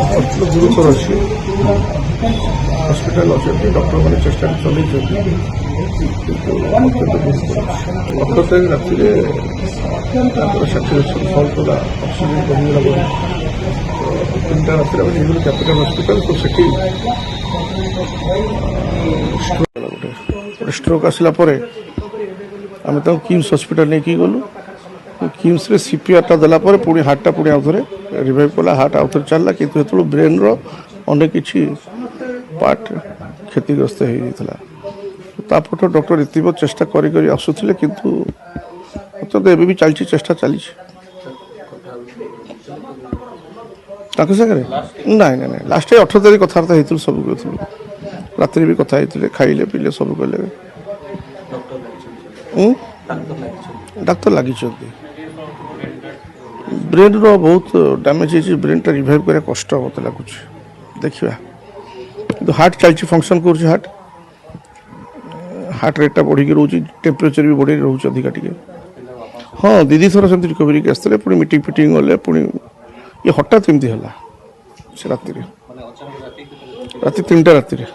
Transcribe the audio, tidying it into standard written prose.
ଗୁରୁତର ଅଛି ହସ୍ପିଟାଲ ଅଛନ୍ତି ଡକ୍ଟରମାନେ ଚେଷ୍ଟା ଚଲେଇଛନ୍ତି କିନ୍ତୁ ଅତ୍ୟନ୍ତ ଗୁରୁତର 18 ତାରିଖ ରାତିରେ ତାଙ୍କର ସାଚୁରେସନ୍ ସଲ୍ଟ ହେଲା ଅକ୍ସିଜେନ୍ କମିଗଲା ପରେ 3ଟା ରାତିରେ ଆମେ ନେଇଗଲୁ କ୍ୟାପିଟାଲ ହସ୍ପିଟାଲ ତ ସେଠି ଗୋଟେ ଷ୍ଟ୍ରୋକ୍ ଆସିଲା ପରେ ଆମେ ତାଙ୍କୁ କିମ୍ସ ହସ୍ପିଟାଲ ନେଇକି ଗଲୁ କିମ୍ସରେ ସିପିଆର୍ଟା ଦେଲା ପରେ ପୁଣି ହାର୍ଟଟା ପୁଣି ଆଉଥରେ ରିଭାଇଭ୍ କଲା ହାର୍ଟ ଆଉଥରେ ଚାଲିଲା କିନ୍ତୁ ସେତେବେଳେ ବ୍ରେନ୍ର ଅନେକ କିଛି ପାର୍ଟ କ୍ଷତିଗ୍ରସ୍ତ ହୋଇଯାଇଥିଲା ତାପରଠୁ ଡକ୍ଟର ଇତିମଧ୍ୟ ଚେଷ୍ଟା କରି କରି ଆସୁଥିଲେ କିନ୍ତୁ ଅତ୍ୟନ୍ତ ଏବେ ବି ଚାଲିଛି ଚେଷ୍ଟା ଚାଲିଛି ତାଙ୍କ ସାଙ୍ଗରେ ନାଇଁ ନାଇଁ ନାଇଁ ଲାଷ୍ଟ 18 ତାରିଖ କଥାବାର୍ତ୍ତା ହେଇଥିଲୁ ସବୁ କରିଥିଲୁ ରାତିରେ ବି କଥା ହେଇଥିଲେ ଖାଇଲେ ପିଇଲେ ସବୁ କଲେ ଡାକ୍ତର ଲାଗିଛନ୍ତି ବ୍ରେନ୍ର ବହୁତ ଡ୍ୟାମେଜ୍ ହେଇଛି ବ୍ରେନ୍ଟା ରିଭାଇଭ୍ କରିବା କଷ୍ଟ ମୋତେ ଲାଗୁଛି ଦେଖିବା କିନ୍ତୁ ହାର୍ଟ ଚାଲିଛି ଫଙ୍କସନ୍ କରୁଛି ହାର୍ଟ ରେଟ୍ଟା ବଢ଼ିକି ରହୁଛି ଟେମ୍ପରେଚର ବି ବଢ଼ିକି ରହୁଛି ଅଧିକା ଟିକେ ହଁ ଦିଦି ଥର ସେମିତି ରିକଭରିକି ଆସିଥିଲେ ପୁଣି ମିଟିଂ ଫିଟିଂ ଗଲେ ପୁଣି ଇଏ ହଠାତ୍ ଏମିତି ହେଲା ସେ ରାତିରେ ରାତି 3ଟା ରାତିରେ